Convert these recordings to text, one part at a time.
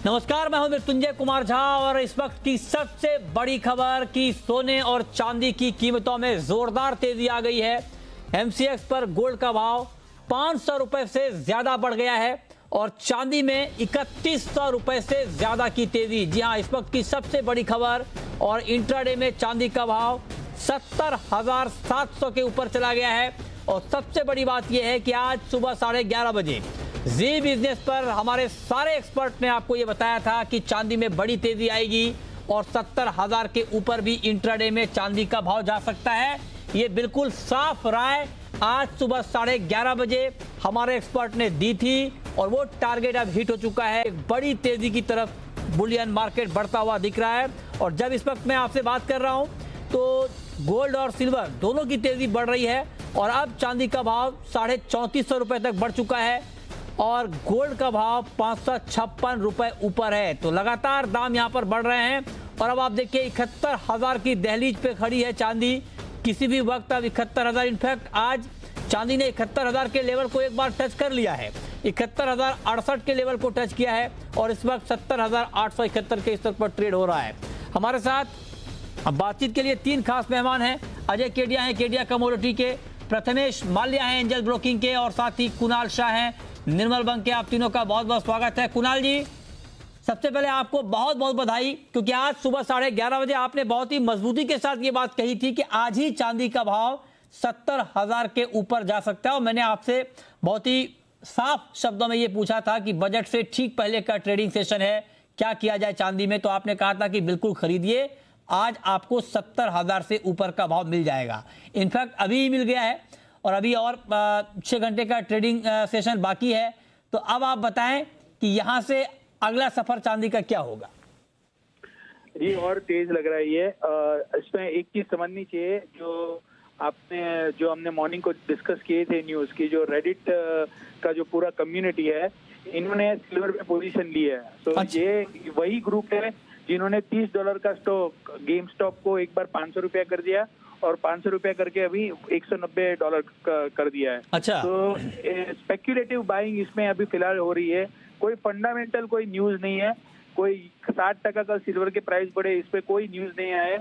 नमस्कार, मैं हूं मृत्युंजय कुमार झा और इस वक्त की सबसे बड़ी खबर कि सोने और चांदी की कीमतों में जोरदार तेजी आ गई है। एमसीएक्स पर गोल्ड का भाव 500 रुपए से ज्यादा बढ़ गया है और चांदी में 3100 रुपए से ज्यादा की तेजी। जी हां, इस वक्त की सबसे बड़ी खबर। और इंट्राडे में चांदी का भाव 70,700 के ऊपर चला गया है। और सबसे बड़ी बात यह है कि आज सुबह 11:30 बजे जी बिजनेस पर हमारे सारे एक्सपर्ट ने आपको यह बताया था कि चांदी में बड़ी तेजी आएगी और 70,000 के ऊपर भी इंट्राडे में चांदी का भाव जा सकता है। ये बिल्कुल साफ राय आज सुबह 11:30 बजे हमारे एक्सपर्ट ने दी थी और वो टारगेट अब हिट हो चुका है। एक बड़ी तेजी की तरफ बुलियन मार्केट बढ़ता हुआ दिख रहा है। और जब इस वक्त मैं आपसे बात कर रहा हूं तो गोल्ड और सिल्वर दोनों की तेजी बढ़ रही है और अब चांदी का भाव 3450 रुपए तक बढ़ चुका है और गोल्ड का भाव 556 रुपए ऊपर है। तो लगातार दाम यहां पर बढ़ रहे हैं और अब आप देखिए 71,000 की दहलीज पे खड़ी है चांदी। किसी भी वक्त अब 71,000, इनफैक्ट आज चांदी ने 71,000 के लेवल को एक बार टच कर लिया है। 71,068 के लेवल को टच किया है और इस वक्त 70,871 के स्तर पर ट्रेड हो रहा है। हमारे साथ अब बातचीत के लिए 3 खास मेहमान हैं। अजय केडिया हैं केडिया कमोडिटी के, प्रथमेश माल्या हैं एंजल ब्रोकिंग के और साथ ही कुणाल शाह हैं निर्मल बैंक के। आप तीनों का बहुत बहुत स्वागत है। कुणाल जी, सबसे पहले आपको बहुत बहुत बधाई, क्योंकि आज सुबह 11:30 बजे आपने बहुत ही मजबूती के साथ ये बात कही थी कि आज ही चांदी का भाव 70,000 के ऊपर जा सकता है। और मैंने आपसे बहुत ही साफ शब्दों में ये पूछा था कि बजट से ठीक पहले का ट्रेडिंग सेशन है, क्या किया जाए चांदी में, तो आपने कहा था कि बिल्कुल खरीदिए, आज आपको 70,000 से ऊपर का भाव मिल जाएगा। इनफैक्ट अभी ही मिल गया है और अभी और 6 घंटे का ट्रेडिंग सेशन बाकी है। तो अब आप बताएं कि यहां से अगला सफर चांदी का क्या होगा। जी, और तेज लग रहा है ये। इसमें एक चीज समझनी चाहिए, जो हमने मॉर्निंग को डिस्कस किए थे न्यूज की, जो रेडिट का जो पूरा कम्युनिटी है, इन्होंने सिल्वर में पोजीशन ली है। तो अच्छा। ये वही ग्रुप है जिन्होंने $30 का स्टॉक गेम स्टॉप को एक बार 500 रुपया कर दिया और 500 रुपया करके अभी $190 कर दिया है। अच्छा। तो स्पेक्यूलेटिव बाइंग इसमें अभी फिलहाल हो रही है। कोई फंडामेंटल कोई न्यूज नहीं है, कोई 60% का सिल्वर के प्राइस बढ़े इस पे कोई न्यूज नहीं आया है।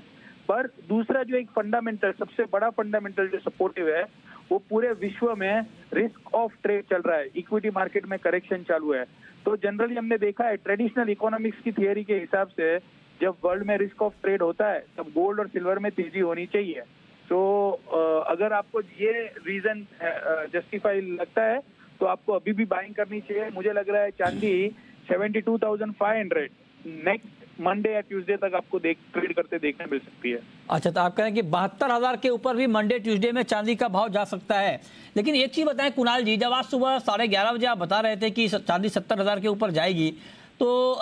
पर दूसरा जो एक फंडामेंटल, सबसे बड़ा फंडामेंटल जो सपोर्टिव है, वो पूरे विश्व में रिस्क ऑफ ट्रेड चल रहा है। इक्विटी मार्केट में करेक्शन चालू है। तो जनरली हमने देखा है ट्रेडिशनल इकोनॉमिक्स की थियरी के हिसाब से, जब वर्ल्ड में रिस्क ऑफ ट्रेड होता है तब गोल्ड और सिल्वर में तेजी होनी चाहिए। तो अगर आपको ये रीजन जस्टिफाई लगता है तो आपको अभी भी बाइंग करनी चाहिए। मुझे लग रहा है चांदी 72,500 नेक्स्ट मंडे या ट्यूसडे तक आपको ट्रेड करते देखने मिल सकती है। अच्छा, तो आप कह रहे हैं कि 72,000 के ऊपर भी मंडे ट्यूसडे में चांदी का भाव जा सकता है। लेकिन एक चीज बताएं कुणाल जी, जब आज सुबह 11:30 बजे आप बता रहे थे कि चांदी 70,000 के ऊपर जाएगी, तो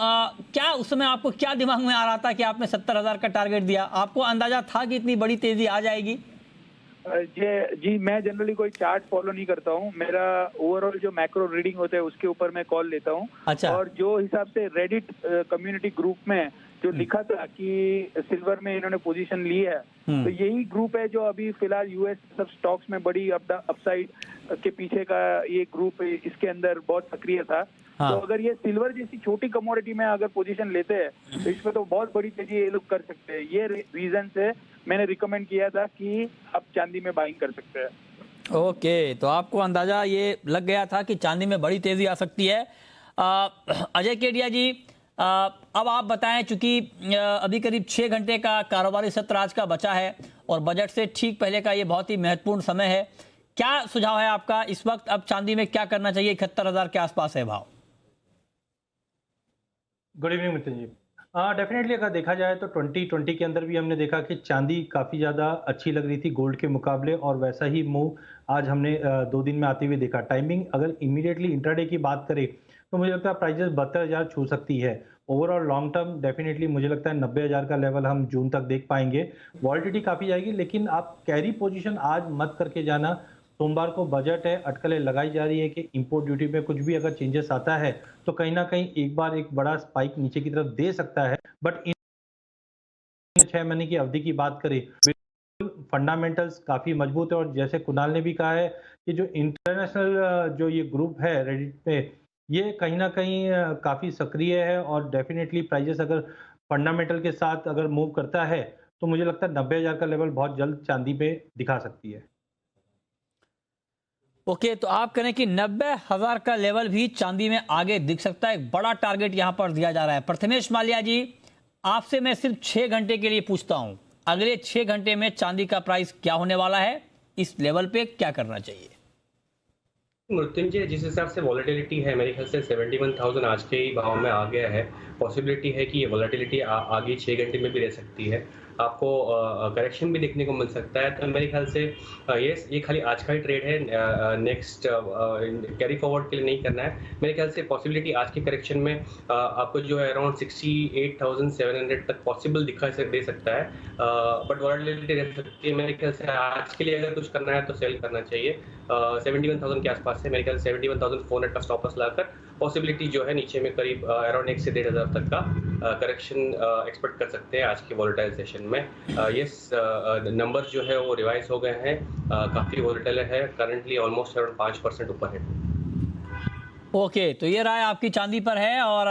क्या उस समय आपको क्या दिमाग में आ रहा था कि आपने 70,000 का टारगेट दिया? आपको अंदाजा था कि इतनी बड़ी तेजी आ जाएगी? जी, मैं जनरली कोई चार्ट फॉलो नहीं करता हूँ। मेरा ओवरऑल जो मैक्रो रीडिंग होता है उसके ऊपर मैं कॉल लेता हूँ। अच्छा। और जो हिसाब से रेडिट कम्युनिटी ग्रुप में जो लिखा था कि सिल्वर में इन्होंने पोजीशन ली है, तो यही ग्रुप है जो अभी फिलहाल यूएस सब स्टॉक्स में बड़ी अपसाइड के पीछे का ये ग्रुप इसके अंदर बहुत सक्रिय था। हाँ। तो अगर ये सिल्वर जैसी छोटी कमोडिटी में अगर पोजीशन लेते हैं तो इसमें तो बहुत बड़ी तेजी ये लोग कर सकते हैं। ये रीजन से मैंने रिकमेंड किया था कि आप चांदी में बाइंग कर सकते हैं। ओके, तो आपको अंदाजा ये लग गया था कि चांदी में बड़ी तेजी आ सकती है। अजय केडिया जी, अब आप बताएं, चूंकि अभी करीब 6 घंटे का कारोबारी सत्र आज का बचा है और बजट से ठीक पहले का ये बहुत ही महत्वपूर्ण समय है, क्या सुझाव है आपका इस वक्त? अब चांदी में क्या करना चाहिए? 71,000 के आसपास है भाव। गुड इवनिंग मित्र जी। डेफिनेटली अगर देखा जाए तो 2020 के अंदर भी हमने देखा कि चांदी काफ़ी ज़्यादा अच्छी लग रही थी गोल्ड के मुकाबले, और वैसा ही मूव आज हमने 2 दिन में आते हुए देखा। टाइमिंग अगर इमीडिएटली इंट्राडे की बात करें तो मुझे लगता है प्राइजेस 72,000 छू सकती है। ओवरऑल लॉन्ग टर्म डेफिनेटली मुझे लगता है 90,000 का लेवल हम जून तक देख पाएंगे। वॉलिटिलिटी काफ़ी जाएगी, लेकिन आप कैरी पोजीशन आज मत करके जाना। सोमवार को बजट है, अटकलें लगाई जा रही है कि इंपोर्ट ड्यूटी में कुछ भी अगर चेंजेस आता है तो कहीं ना कहीं एक बार एक बड़ा स्पाइक नीचे की तरफ दे सकता है। बट इन 6 महीने की अवधि की बात करें, फंडामेंटल्स काफ़ी मजबूत है। और जैसे कुणाल ने भी कहा है कि जो इंटरनेशनल जो ये ग्रुप है रेडिट पे, ये कहीं ना कहीं काफी सक्रिय है और डेफिनेटली प्राइजेस अगर फंडामेंटल के साथ अगर मूव करता है तो मुझे लगता है 90,000 का लेवल बहुत जल्द चांदी पे दिखा सकती है। ओके, तो आप करें कि 90,000 का लेवल भी चांदी में आगे दिख सकता है। एक बड़ा टारगेट यहां पर दिया जा रहा है। प्रथमेश माल्या जी, आपसे मैं सिर्फ 6 घंटे के लिए पूछता हूं, अगले 6 घंटे में चांदी का प्राइस क्या होने वाला है, इस लेवल पे क्या करना चाहिए? मृत्युंजय, जिस हिसाब से वॉलेटिलिटी है मेरे ख्याल से 71,000 आज के ही भाव में आ गया है। पॉसिबिलिटी है कि ये वॉलेटिलिटी आगे 6 घंटे में भी रह सकती है। आपको करेक्शन भी देखने को मिल सकता है। तो मेरे ख्याल से ये खाली आज का ही ट्रेड है, नेक्स्ट कैरी फॉरवर्ड के लिए नहीं करना है। मेरे ख्याल से पॉसिबिलिटी आज के करेक्शन में आपको जो है अराउंड 68,700 तक पॉसिबल दे सकता है, बट वॉलेटिलिटी रह सकती है। मेरे ख्याल से आज के लिए अगर कुछ करना है तो सेल करना चाहिए। 71,000 के आसपास है, मेरे ख्याल से 71,400 का स्टॉप लॉस लाकर पॉसिबिलिटी जो है नीचे में करीब अराउंड 1 से 1,500 तक का करेक्शन एक्सपेक्ट कर सकते हैं आज के वॉलेटाइल सेशन में। यस, नंबर्स जो है वो रिवाइज हो गए हैं, काफ़ी वॉलेटाइल है, करंटली ऑलमोस्ट अराउंड 5% ऊपर है। ओके, तो ये राय आपकी चांदी पर है और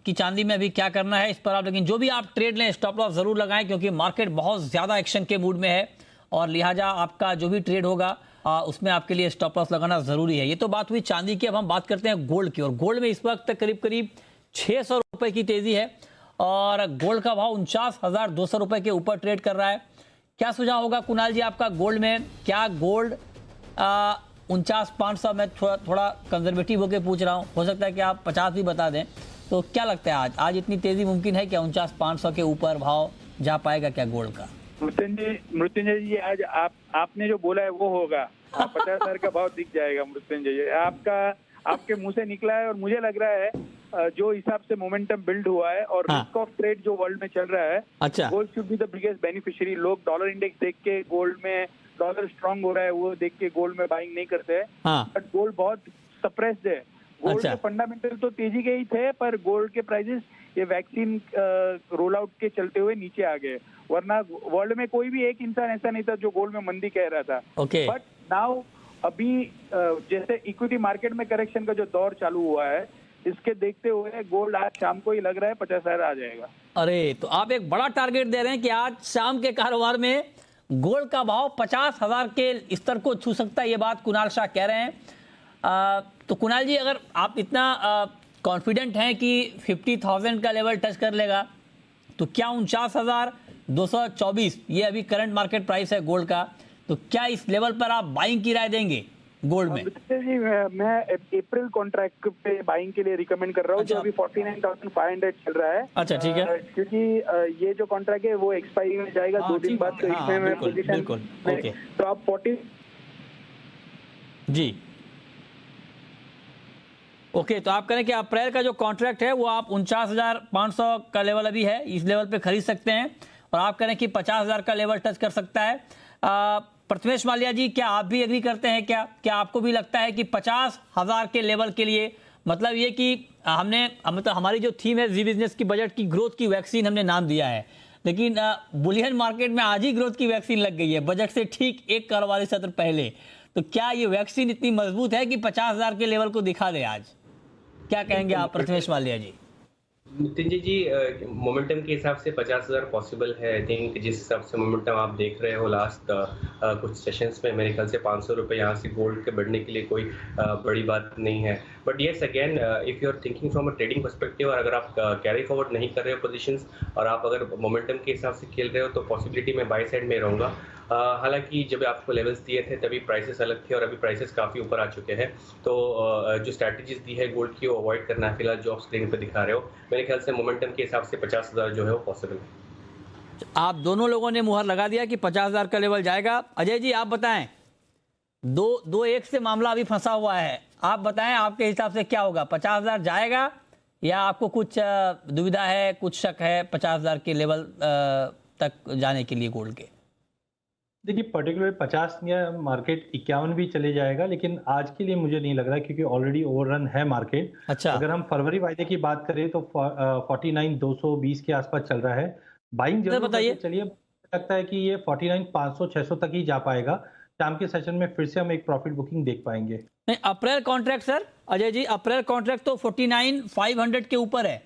कि चांदी में अभी क्या करना है इस पर आप, लेकिन जो भी आप ट्रेड लें स्टॉप लॉस जरूर लगाएं क्योंकि मार्केट बहुत ज्यादा एक्शन के मूड में है और लिहाजा आपका जो भी ट्रेड होगा उसमें आपके लिए स्टॉप लॉस लगाना जरूरी है। ये तो बात हुई चांदी की। अब हम बात करते हैं गोल्ड की, और गोल्ड में इस वक्त करीब करीब 600 रुपए की तेजी है और गोल्ड का भाव 49,200 रुपए के ऊपर ट्रेड कर रहा है। क्या सुझाव होगा कुणाल जी आपका गोल्ड में? क्या गोल्ड 49,500, मैं थोड़ा कंजर्वेटिव होकर पूछ रहा हूँ, हो सकता है कि आप 50 भी बता दें, तो क्या लगता है आज इतनी तेजी मुमकिन है क्या? 49,500 के ऊपर भाव जा पाएगा क्या गोल्ड का? मृत्युंजय जी, आज आपने जो बोला है वो होगा। 50,000 का भाव दिख जाएगा मृत्युंजय जी। आपके मुंह से निकला है और मुझे लग रहा है जो हिसाब से मोमेंटम बिल्ड हुआ है और रिस्क ऑफ ट्रेड जो वर्ल्ड में चल रहा है, अच्छा, gold should be the biggest beneficiary. लोग डॉलर इंडेक्स देख के गोल्ड में, डॉलर स्ट्रांग हो रहा है वो देख के गोल्ड में बाइंग नहीं करते हैं, बट गोल्ड बहुत सप्रेस्ड है। गोल्ड के फंडामेंटल तो तेजी के ही थे, पर गोल्ड के प्राइसेस ये वैक्सीन रोल आउट के चलते हुए नीचे आ गए, वरना वर्ल्ड में कोई भी एक इंसान ऐसा नहीं था जो गोल्ड में मंदी कह रहा था। बट नाउ अभी जैसे इक्विटी मार्केट में करेक्शन का जो दौर चालू हुआ है, इसके देखते हुए गोल्ड आज शाम को ही लग रहा है 50,000 आ जाएगा। अरे, तो आप एक बड़ा टारगेट दे रहे हैं कि आज शाम के कारोबार में गोल्ड का भाव 50,000 के स्तर को छू सकता है, ये बात कुणाल शाह कह रहे हैं। तो कुणाल जी, अगर आप इतना कॉन्फिडेंट हैं कि 50,000 का लेवल टच कर लेगा, तो क्या 49,224 ये अभी करंट मार्केट प्राइस है गोल्ड का, तो क्या इस लेवल पर आप बाइंग की राय देंगे गोल्ड में? जी, मैं अप्रैल कॉन्ट्रैक्ट पे बाइंग के लिए रिकमेंड कर रहा हूँ, जो अभी 49,500 चल रहा है। अच्छा, ठीक है, क्योंकि ये जो कॉन्ट्रैक्ट है वो एक्सपायरी में जाएगा 2 दिन बाद, तो इसमें मैं पोजीशन, ओके, तो आप 40 जी, ओके, तो आप करें कि अप्रैल का जो कॉन्ट्रैक्ट है वो आप 49,500 का लेवल अभी है, इस लेवल पे खरीद सकते हैं, और आप करें कि 50,000 का लेवल टच कर सकता है। प्रथमेश माल्या जी, क्या आप भी एग्री करते हैं? क्या आपको भी लगता है कि 50,000 के लेवल के लिए, मतलब ये कि मतलब हमारी जो थीम है जी बिजनेस की बजट की ग्रोथ की वैक्सीन हमने नाम दिया है, लेकिन बुलियन मार्केट में आज ही ग्रोथ की वैक्सीन लग गई है बजट से ठीक एक कारोबारी सत्र पहले। तो क्या ये वैक्सीन इतनी मजबूत है कि 50,000 के लेवल को दिखा दे आज? क्या कहेंगे आप प्रथमेश माल्या जी? नितिन जी, मोमेंटम के हिसाब से 50,000 पॉसिबल है। आई थिंक जिस हिसाब से मोमेंटम आप देख रहे हो लास्ट कुछ सेशंस में, मेरे ख्याल से 500 रुपये यहाँ से गोल्ड के बढ़ने के लिए कोई बड़ी बात नहीं है। But yes, again if you are thinking from a trading perspective, और अगर आप कैरी फॉरवर्ड नहीं कर रहे हो पोजीशंस और आप अगर मोमेंटम के हिसाब से खेल रहे हो, तो पॉसिबिलिटी में बाई साइड में रहूँगा। हालांकि जब आपको लेवल्स दिए थे तभी प्राइसेस अलग थे और अभी प्राइसेस काफ़ी ऊपर आ चुके हैं, तो जो स्ट्रैटेजीज दी है गोल्ड की वो अवॉइड करना है फिलहाल जो आप स्क्रीन पर दिखा रहे हो। मेरे ख्याल से मोमेंटम के हिसाब से 50,000 जो है वो पॉसिबल है। आप दोनों लोगों ने मुहर लगा दिया कि 50,000 का लेवल जाएगा। अजय जी, आप बताएं, 2-1 से मामला अभी फंसा हुआ है, आप बताएं आपके हिसाब से क्या होगा? 50,000 जाएगा या आपको कुछ दुविधा है, कुछ शक है 50,000 के लेवल तक जाने के लिए गोल्ड के? देखिए, पर्टिकुलर 50 या मार्केट 51 भी चले जाएगा, लेकिन आज के लिए मुझे नहीं लग रहा क्योंकि ऑलरेडी ओवररन है मार्केट। अच्छा, अगर हम फरवरी वायदे की बात करें तो 49,220 के आसपास चल रहा है। बाइंग जरूर बताइए, चलिए, लगता है कि ये 49,500-600 तक ही जा पाएगा। शाम के सेशन में फिर से हम एक प्रॉफिट बुकिंग देख पाएंगे। नहीं, अप्रैल कॉन्ट्रैक्ट सर, अजय जी अप्रैल कॉन्ट्रैक्ट तो 49,500 के ऊपर है।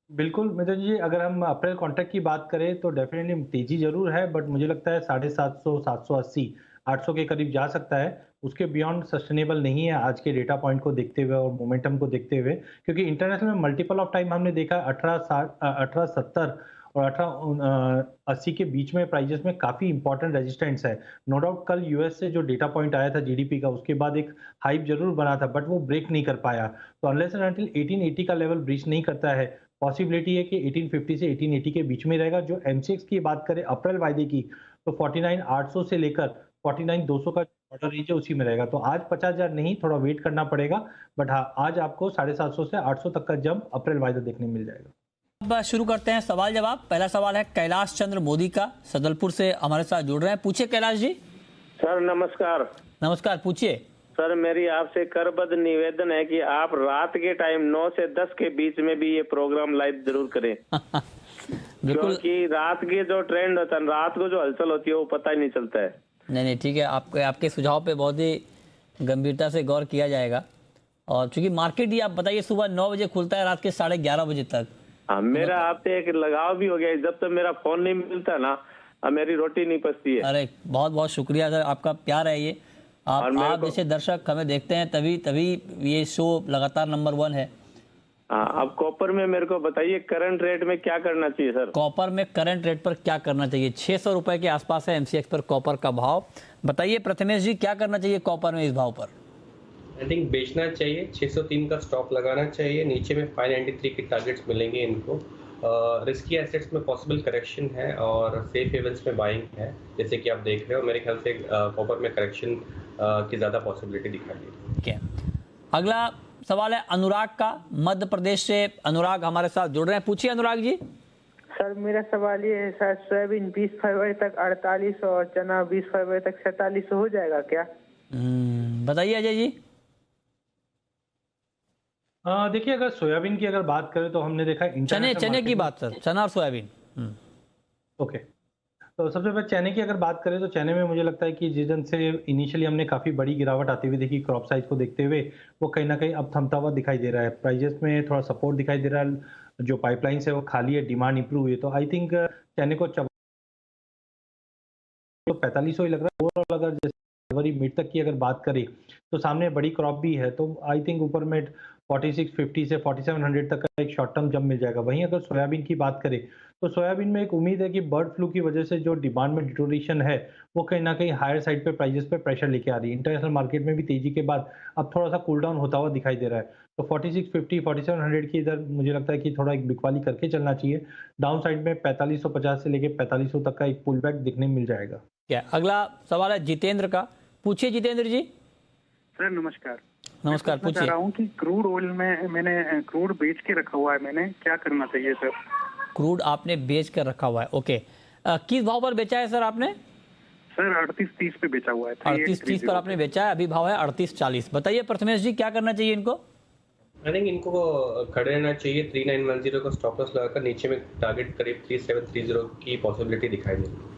बिल्कुल मिथुन जी, अगर हम अप्रैल कॉन्ट्रैक्ट की बात करें तो डेफिनेटली तेजी जरूर है, बट मुझे लगता है 750, 780, 800 के करीब जा सकता है। उसके बियॉन्ड सस्टेनेबल नहीं है आज के डेटा पॉइंट को देखते हुए और मोमेंटम को देखते हुए, क्योंकि इंटरनेशनल में मल्टीपल ऑफ टाइम हमने देखा 1870 और 1880 के बीच में प्राइजेस में काफी इंपॉर्टेंट रेजिस्टेंस है। नो डाउट कल यूएस से जो डेटा पॉइंट आया था जीडीपी का, उसके बाद एक हाइप जरूर बना था, बट वो ब्रेक नहीं कर पाया। तो अनलेस एंड अनटिल 1880 का लेवल ब्रीच नहीं करता है, पॉसिबिलिटी है कि 1850 से 1880 के बीच में रहेगा। जो एमसीएक्स की बात करें अप्रैल वायदे की, तो 49,800 से लेकर 49,200 का ऑर्डर रेंज है, उसी में रहेगा। तो आज 50,000 नहीं, थोड़ा वेट करना पड़ेगा, बट हाँ आज आपको 750 से 800 तक का जंप अप्रैल वायदा देखने मिल जाएगा। अब शुरू करते हैं सवाल जवाब। पहला सवाल है कैलाश चंद्र मोदी का, सदलपुर से हमारे साथ जुड़ रहे हैं। पूछिए कैलाश जी। सर नमस्कार। नमस्कार, पूछिए। सर मेरी आपसे करबद्ध निवेदन है कि आप रात के टाइम 9 से 10 के बीच में भी ये प्रोग्राम लाइव जरूर करें। बिल्कुल, क्योंकि रात के जो ट्रेंड होता है, रात को जो हलचल होती है वो पता ही नहीं चलता है। नहीं ठीक है, आपके सुझाव पे बहुत ही गंभीरता से गौर किया जाएगा। और चूंकि मार्केट ही आप बताइए सुबह 9 बजे खुलता है, रात के 11:30 बजे तक। हाँ, मेरा आपसे एक लगाव भी हो गया, जब तक मेरा फोन नहीं मिलता ना मेरी रोटी नहीं पचती है। अरे बहुत बहुत शुक्रिया सर, आपका प्यार है ये। आप जैसे दर्शक हमें देखते हैं तभी ये शो लगातार नंबर 1 है। हाँ, अब कॉपर में मेरे को बताइए करंट रेट में क्या करना चाहिए सर? कॉपर में करंट रेट पर क्या करना चाहिए? 600 रुपए के आसपास है एमसीएक्स पर कॉपर का भाव। बताइए प्रथमेश जी, क्या करना चाहिए कॉपर में इस भाव पर? आई थिंक बेचना चाहिए, 603 का स्टॉप लगाना चाहिए। नीचे में 593 के टारगेट्स मिलेंगे इनको। रिस्की एसेट्स में पॉसिबल करेक्शन है और सेफ हेवंस में बाइंग है, जैसे कि आप देख रहे हो। मेरे ख्याल से कॉपर में करेक्शन की ज़्यादा पॉसिबिलिटी दिखाई दे रही है। ठीक है, अगला सवाल है अनुराग का, मध्य प्रदेश से। अनुराग हमारे साथ जुड़ रहे हैं। पूछिए अनुराग जी। सर मेरा सवाल ये है सर, सोयाबीन 20 फरवरी तक 48 और चना 20 फरवरी तक 47 हो जाएगा क्या? बताइए अजय जी। देखिए अगर सोयाबीन की अगर बात करें तो हमने देखा चने की बात सर, चना और सोयाबीन। ओके, तो सबसे पहले चने की अगर बात करें तो चने में मुझे लगता है कि जिस दिन से इनिशियली हमने काफ़ी बड़ी गिरावट आती हुई देखी क्रॉप साइज को देखते हुए, वो कहीं ना कहीं अब थमता हुआ दिखाई दे रहा है। प्राइजेस में थोड़ा सपोर्ट दिखाई दे रहा है, जो पाइपलाइन है वो खाली है, डिमांड इंप्रूव हुई है। तो आई थिंक चने को 4500 ही लग रहा है। ओवरऑल अगर जैसे फरवरी मिड तक की अगर बात करें तो सामने बड़ी क्रॉप भी है, तो आई थिंक ऊपर में 4650 से 4700 तक का एक शॉर्ट टर्म जंप मिल जाएगा। वहीं अगर सोयाबीन की बात करें तो सोयाबीन में एक उम्मीद है कि बर्ड फ्लू की वजह से जो डिमांड में डिटोरेशन है वो कहीं ना कहीं हायर साइड पे प्राइजेस पे प्रेशर लेके आ रही है। इंटरनेशनल मार्केट में भी तेजी के बाद अब थोड़ा सा कूल डाउन होता हुआ दिखाई दे रहा है। तो 4650 4700 की इधर मुझे लगता है कि थोड़ा एक बिकवाली करके चलना चाहिए। डाउन साइड में 4550 से लेके 4500 तक का एक पुल बैक दिखने मिल जाएगा। क्या अगला सवाल है जितेंद्र का। पूछिए जितेंद्र जी। सर नमस्कार। नमस्कार, पूछिए। मैं चाह रहा हूँ कि क्रूड ऑयल में मैंने क्रूड बेच के रखा हुआ है, मैंने क्या करना चाहिए सर? क्रूड आपने बेच कर रखा हुआ है, ओके। किस भाव पर बेचा है सर आपने? सर 38.30 पे बेचा हुआ है। 38.30 पर आपने बेचा है, अभी भाव है 38.40। बताइए प्रथमेश जी, क्या करना चाहिए इनको? आई थिंक इनको खड़े रहना चाहिए। 3910 का स्टॉप लॉस लगाकर नीचे में टारगेट करीब 3730 की पॉसिबिलिटी दिखाई दे रही है।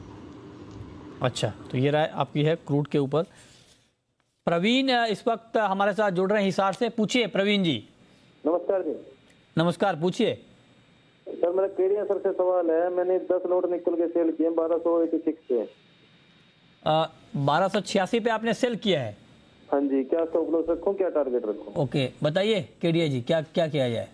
अच्छा, तो ये राय आपकी है क्रूड के ऊपर। प्रवीण इस वक्त हमारे साथ जुड़ रहे हैं हिसार से। पूछिए प्रवीण जी। नमस्कार जी। नमस्कार, पूछिए। सर मेरा केडिया सर से सवाल है, मैंने 10 लोड निकल के सेल किए 1286 पे। 1286 पे आपने सेल किया है? हाँ जी, क्या स्टॉप लॉस रखूं, क्या टारगेट रखूं? ओके, बताइए केडिया जी, क्या क्या किया जाए?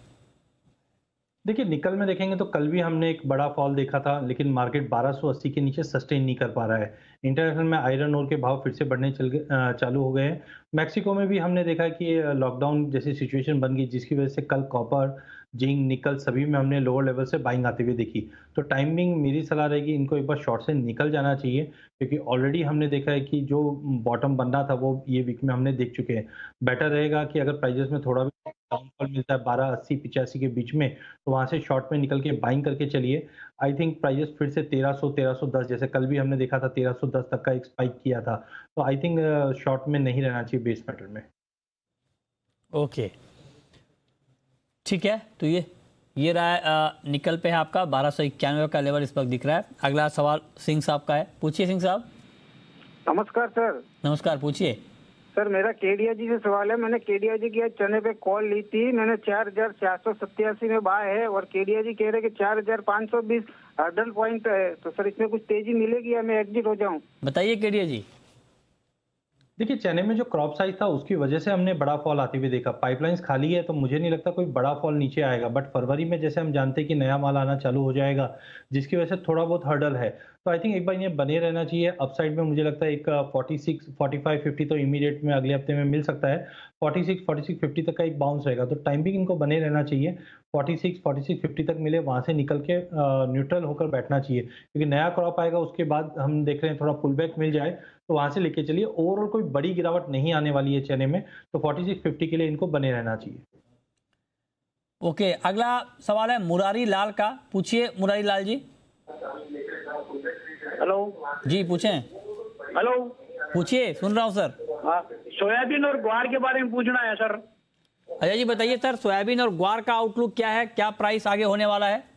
देखिए निकल में देखेंगे तो कल भी हमने एक बड़ा फॉल देखा था, लेकिन मार्केट 1280 के नीचे सस्टेन नहीं कर पा रहा है। इंटरनेशनल में आयरन ओर के भाव फिर से बढ़ने चालू हो गए हैं। मैक्सिको में भी हमने देखा कि लॉकडाउन जैसी सिचुएशन बन गई, जिसकी वजह से कल कॉपर, जिंक, निकल सभी में हमने लोअर लेवल से बाइंग आते हुए देखी। तो टाइमिंग मेरी सलाह रहेगी इनको एक बार शॉर्ट से निकल जाना चाहिए, क्योंकि ऑलरेडी हमने देखा है कि जो बॉटम बनना था वो ये वीक में हमने देख चुके हैं। बेटर रहेगा कि अगर प्राइजेस में थोड़ा भी डाउनफॉल मिलता है 1280-85 के बीच में, तो वहां से शॉर्ट में निकल के बाइंग करके चलिए। आई थिंक प्राइजेस फिर से 1300-1310, जैसे कल भी हमने देखा था 1310 तक का एक स्पाइक किया था। तो आई थिंक शॉर्ट में नहीं रहना चाहिए बेस मेटल में। ओके, ठीक है। तो ये रहा निकल पे है आपका 1291 का लेवल इस वक्त दिख रहा है। अगला सवाल सिंह साहब का है। पूछिए सिंह साहब। नमस्कार सर। नमस्कार, पूछिए। सर मेरा केडिया जी से सवाल है। मैंने केडिया जी की आज चने पे कॉल ली थी, मैंने 4,487 में बाय है और केडिया जी कह रहे कि 4,520 हर्डल पॉइंट है, तो सर इसमें कुछ तेजी मिलेगी या मैं एग्जिट हो जाऊं? बताइए केडिया जी। देखिए, चने में जो क्रॉप साइज था उसकी वजह से हमने बड़ा फॉल आते हुए देखा। पाइपलाइंस खाली है तो मुझे नहीं लगता कोई बड़ा फॉल नीचे आएगा, बट फरवरी में जैसे हम जानते हैं कि नया माल आना चालू हो जाएगा, जिसकी वजह से थोड़ा बहुत हर्डल है। तो आई थिंक एक बार ये बने रहना चाहिए। अपसाइड में मुझे लगता है एक 46, 45, 50 तो इमीडिएट में अगले हफ्ते में मिल सकता है। 46, 50 तक का एक बाउंस रहेगा, तो टाइम भी इनको बने रहना चाहिए। 46, 50 तक मिले, वहां से निकल के न्यूट्रल होकर बैठना चाहिए, क्योंकि नया क्रॉप आएगा उसके बाद हम देख रहे हैं थोड़ा पुल बैक मिल जाए तो वहां से लेके चलिए। ओवरऑल कोई बड़ी गिरावट नहीं आने वाली है चने में, तो 46, 50 के लिए इनको बने रहना चाहिए। ओके, अगला सवाल है मुरारी लाल का। पूछिए मुरारी लाल जी। हेलो जी पूछें। हेलो, पूछिए, सुन रहा हूं सर। सोयाबीन और ग्वार के बारे में पूछना है सर। अजय जी बताइए सर, सोयाबीन और ग्वार का आउटलुक क्या है, क्या प्राइस आगे होने वाला है?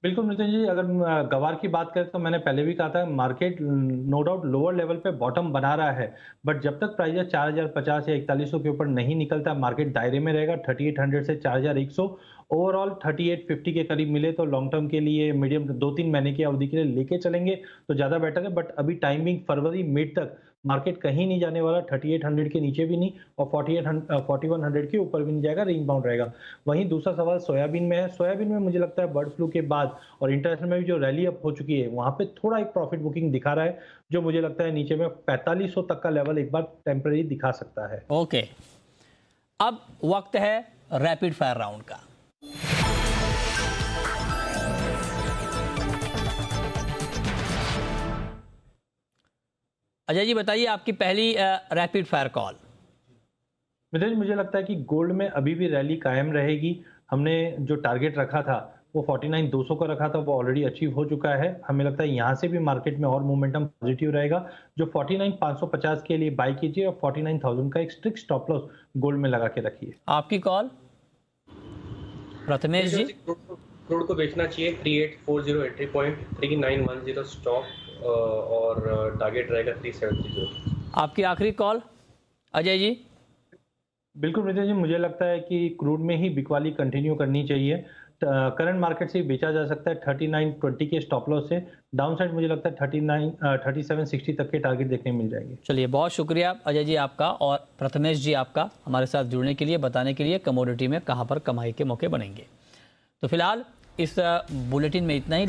बिल्कुल नितिन जी, अगर गवार की बात करें तो मैंने पहले भी कहा था market no doubt lower level पे बॉटम बना रहा है, बट जब तक प्राइस 4,050 या 4100 के ऊपर नहीं निकलता, मार्केट दायरे में रहेगा। 3800 से 4,100 ओवरऑल 3850 के करीब मिले तो लॉन्ग टर्म के लिए मीडियम 2-3 महीने की अवधि के लिए लेके चलेंगे तो ज़्यादा बेटर है। बट अभी टाइमिंग फरवरी मिड तक मार्केट कहीं नहीं जाने वाला, 3800 के नीचे भी नहीं और 4100 के ऊपर भी नहीं जाएगा, रिंग बाउंड रहेगा। वहीं दूसरा सवाल सोयाबीन में है। सोयाबीन में मुझे लगता है बर्ड फ्लू के बाद और इंटरनेशनल में भी जो रैली अप हो चुकी है, वहां पे थोड़ा एक प्रॉफिट बुकिंग दिखा रहा है, जो मुझे लगता है नीचे में 4500 तक का लेवल एक बार टेम्पररी दिखा सकता है। ओके, अब वक्त है रैपिड फायर राउंड का। अजय जी बताइए आपकी पहली रैपिड फायर कॉल। मितेश, मुझे लगता है कि गोल्ड में अभी भी रैली कायम रहेगी। हमने जो टारगेट रखा था वो 49,200 का रखा था, वो ऑलरेडी अचीव हो चुका है। हमें लगता है यहाँ से भी मार्केट में और मोमेंटम पॉजिटिव रहेगा। जो 49,550 के लिए बाय कीजिए और 49,000 का एक स्ट्रिक्ट स्टॉप लॉस गोल्ड में लगा के रखिए। आपकी कॉल प्रथमेश जी। क्रूड को बेचना चाहिए 3840 एंट्री पॉइंट, 3910 स्टॉप और टारगेट रहेगा 3730। आपकी आखिरी कॉल अजय जी। बिल्कुल मितेश जी, मुझे लगता है कि क्रूड में ही बिकवाली कंटिन्यू करनी चाहिए। करंट मार्केट से बेचा जा सकता है 3920 के स्टॉप लॉस से। डाउन साइड मुझे लगता है 3760 तक के टारगेट देखने मिल जाएंगे। चलिए, बहुत शुक्रिया अजय जी आपका और प्रथमेश जी आपका हमारे साथ जुड़ने के लिए, बताने के लिए कमोडिटी में कहां पर कमाई के मौके बनेंगे। तो फिलहाल इस बुलेटिन में इतना ही।